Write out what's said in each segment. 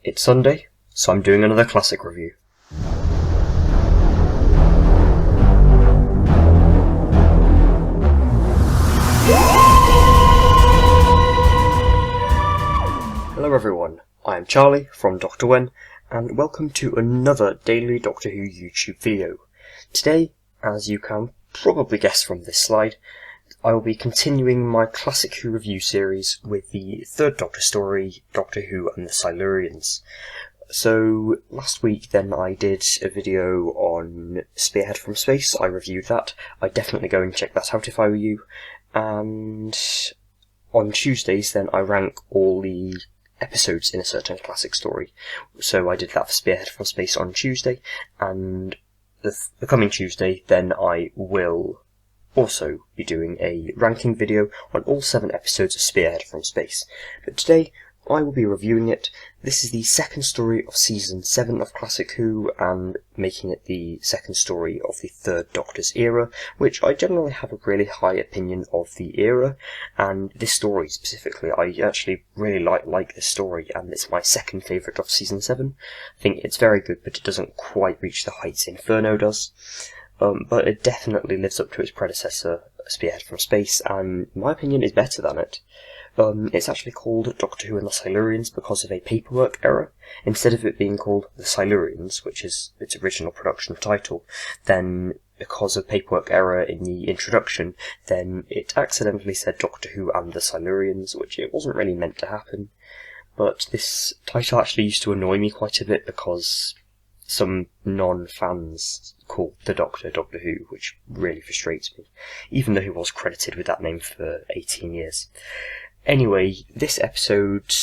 It's Sunday, so I'm doing another classic review. Hello everyone, I am Charlie from Dr. Wen, and welcome to another daily Doctor Who YouTube video. Today, as you can probably guess from this slide, I will be continuing my Classic Who review series with the third Doctor story, Doctor Who and the Silurians. So, last week then I did a video on Spearhead from Space. I reviewed that. I'd definitely go and check that out if I were you. And on Tuesdays then I rank all the episodes in a certain classic story. So I did that for Spearhead from Space on Tuesday, and the coming Tuesday then I will also be doing a ranking video on all 7 episodes of Spearhead from Space. But today, I will be reviewing it. This is the second story of Season 7 of Classic Who, and making it the second story of the third Doctor's era, which I generally have a really high opinion of the era, and this story specifically, I actually really like this story, and it's my second favourite of Season 7. I think it's very good, but it doesn't quite reach the heights Inferno does. But it definitely lives up to its predecessor, Spearhead from Space, and in my opinion is better than it. It's actually called Doctor Who and the Silurians because of a paperwork error. Instead of it being called the Silurians, which is its original production title, then because of paperwork error in the introduction, then it accidentally said Doctor Who and the Silurians, which it wasn't really meant to happen. But this title actually used to annoy me quite a bit because some non-fans call the Doctor Doctor Who, which really frustrates me, even though he was credited with that name for 18 years. Anyway, this episode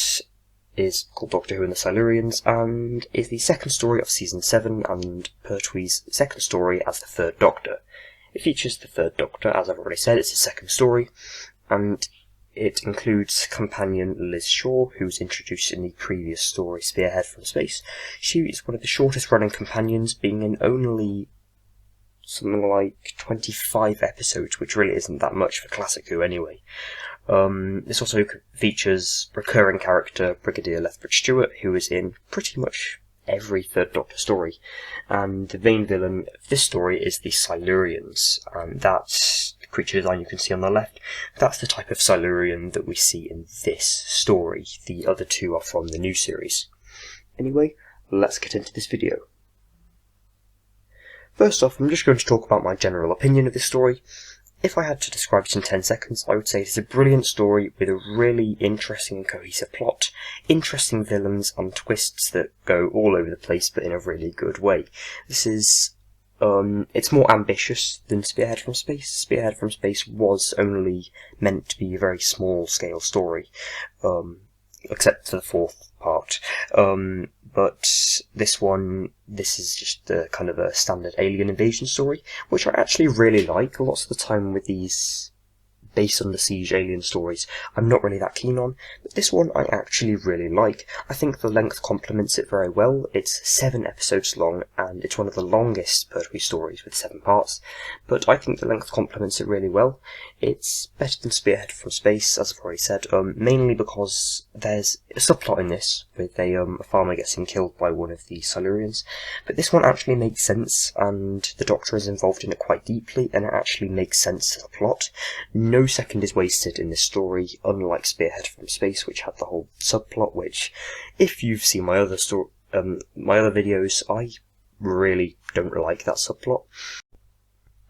is called Doctor Who and the Silurians, and is the second story of Season 7, and Pertwee's second story as the third Doctor. It features the third Doctor, as I've already said, it's his second story, and it includes companion Liz Shaw, who was introduced in the previous story, Spearhead from Space. She is one of the shortest running companions, being in only something like 25 episodes, which really isn't that much for Classic Who anyway. This also features recurring character Brigadier Lethbridge Stewart, who is in pretty much every third Doctor story, and the main villain of this story is the Silurians, and that's the creature design you can see on the left. That's the type of Silurian that we see in this story. The other two are from the new series. Anyway, let's get into this video. First off, I'm just going to talk about my general opinion of this story. If I had to describe it in 10 seconds, I would say it's a brilliant story with a really interesting and cohesive plot, interesting villains and twists that go all over the place but in a really good way. This is, it's more ambitious than Spearhead from Space. Spearhead from Space was only meant to be a very small scale story, except for the fourth part. But this is just a kind of a standard alien invasion story, which I actually really like. Lots of the time with these based on the siege alien stories, I'm not really that keen on, but this one I actually really like. I think the length complements it very well. It's 7 episodes long, and it's one of the longest Pertwee stories with 7 parts, but I think the length complements it really well. It's better than Spearhead from Space, as I've already said, mainly because there's a subplot in this with a farmer getting killed by one of the Silurians, but this one actually makes sense, and the Doctor is involved in it quite deeply, and it actually makes sense to the plot. No second is wasted in this story, unlike Spearhead from Space, which had the whole subplot, which, if you've seen my other videos, I really don't like that subplot.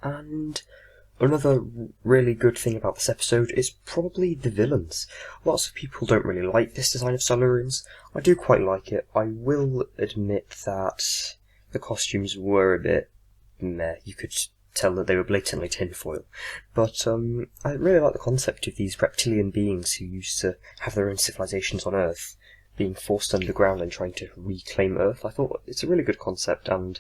And another really good thing about this episode is probably the villains. Lots of people don't really like this design of Silurians. I do quite like it. I will admit that the costumes were a bit meh. You could tell that they were blatantly tinfoil. But I really like the concept of these reptilian beings who used to have their own civilizations on Earth being forced underground and trying to reclaim Earth. I thought it's a really good concept, and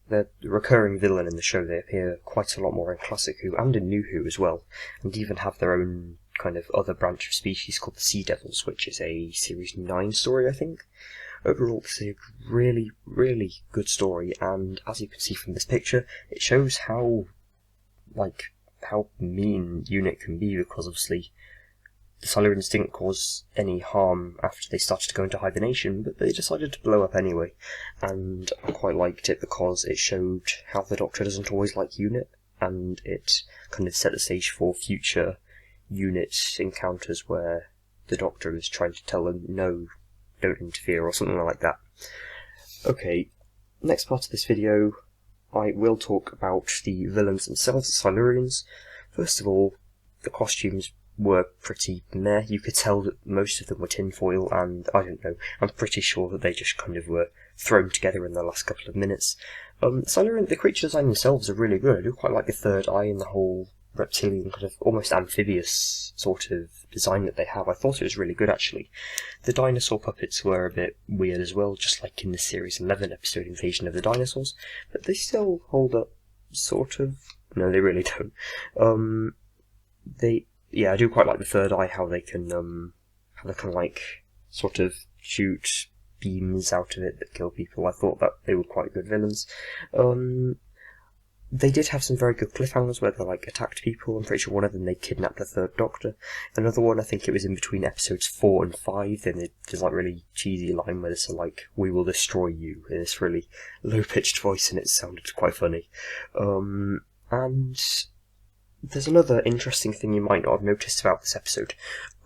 the recurring villain in the show, they appear quite a lot more in Classic Who and in New Who as well, and even have their own kind of other branch of species called the Sea Devils, which is a Series 9 story, I think. Overall, this is a really, really good story, and as you can see from this picture, it shows how mean UNIT can be, because obviously the Silurians didn't cause any harm after they started to go into hibernation, but they decided to blow up anyway, and I quite liked it because it showed how the Doctor doesn't always like UNIT, and it kind of set the stage for future UNIT encounters where the Doctor is trying to tell them, no, don't interfere, or something like that. Okay, next part of this video, I will talk about the villains themselves, the Silurians. First of all, the costumes were pretty meh. You could tell that most of them were tinfoil, and I don't know, I'm pretty sure that they just kind of were thrown together in the last couple of minutes. Silurian, the creature design themselves are really good. I do quite like the third eye and the whole reptilian, kind of almost amphibious sort of design that they have. I thought it was really good, actually. The dinosaur puppets were a bit weird as well, just like in the Series 11 episode Invasion of the Dinosaurs, but they still hold up, sort of. No, they really don't. I do quite like the third eye, how they can like, sort of shoot beams out of it that kill people. I thought that they were quite good villains. They did have some very good cliffhangers where they attacked people. I'm pretty sure one of them they kidnapped the third Doctor. Another one, I think it was in between episodes 4 and 5, then there's really cheesy line where it's we will destroy you, in this really low-pitched voice, and it sounded quite funny. And there's another interesting thing you might not have noticed about this episode.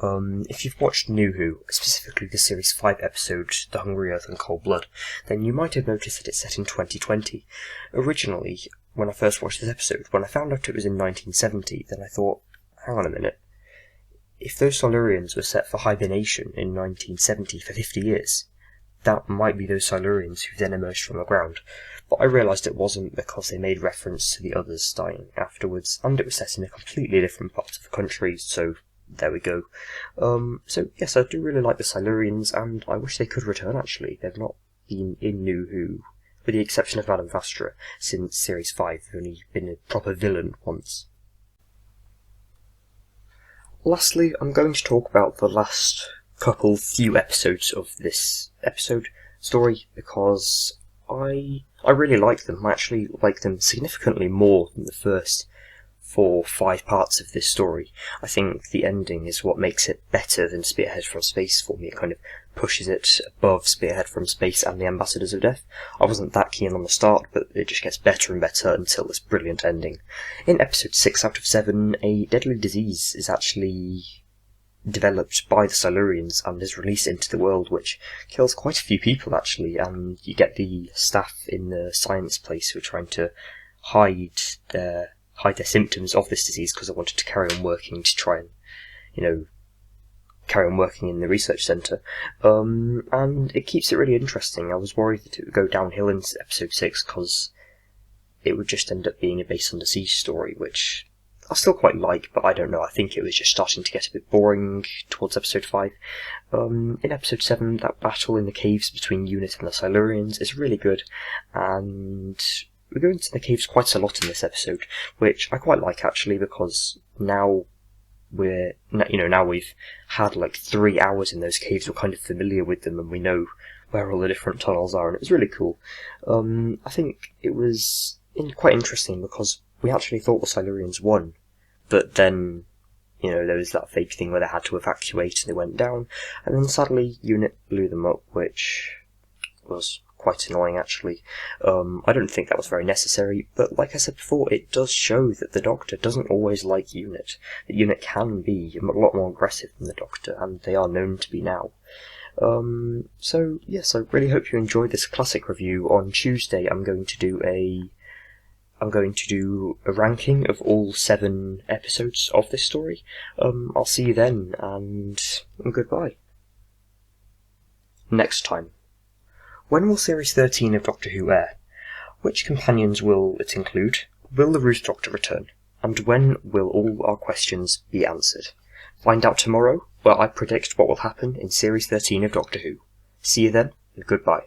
If you've watched New Who, specifically the Series 5 episode, The Hungry Earth and Cold Blood, then you might have noticed that it's set in 2020. Originally, when I first watched this episode, when I found out it was in 1970, then I thought, hang on a minute, if those Silurians were set for hibernation in 1970 for 50 years, that might be those Silurians who then emerged from the ground. But I realised it wasn't, because they made reference to the others dying afterwards, and it was set in a completely different part of the country, so there we go. So yes, I do really like the Silurians, and I wish they could return, actually. They've not been in New Who, with the exception of Madame Vastra, since Series 5. They've only been a proper villain once. Lastly, I'm going to talk about the last few episodes of this story, because I really like them. I actually like them significantly more than the first 4 or 5 parts of this story. I think the ending is what makes it better than Spearhead from Space for me. It kind of pushes it above Spearhead from Space and the Ambassadors of Death. I wasn't that keen on the start, but it just gets better and better until this brilliant ending. In episode 6 out of 7, a deadly disease is actually developed by the Silurians and is released into the world, which kills quite a few people, actually, and you get the staff in the science place who are trying to hide their symptoms of this disease because they wanted to carry on working to try and, carry on working in the research centre. And it keeps it really interesting. I was worried that it would go downhill in episode 6 because it would just end up being a base under siege story, which I still quite like, but I don't know, I think it was just starting to get a bit boring towards episode 5. In episode 7, that battle in the caves between UNIT and the Silurians is really good, and we go into the caves quite a lot in this episode, which I quite like, actually, because now we've had 3 hours in those caves, we're kind of familiar with them, and we know where all the different tunnels are, and it was really cool. I think it was quite interesting because we actually thought the Silurians won, but then, there was that fake thing where they had to evacuate and they went down, and then sadly UNIT blew them up, which was quite annoying, actually. I don't think that was very necessary, but like I said before, it does show that the Doctor doesn't always like UNIT, that UNIT can be a lot more aggressive than the Doctor, and they are known to be now. So yes, I really hope you enjoyed this classic review. On Tuesday I'm going to do a ranking of all 7 episodes of this story. I'll see you then, and goodbye. Next time. When will Series 13 of Doctor Who air? Which companions will it include? Will the Ruth Doctor return? And when will all our questions be answered? Find out tomorrow, where I predict what will happen in Series 13 of Doctor Who. See you then, and goodbye.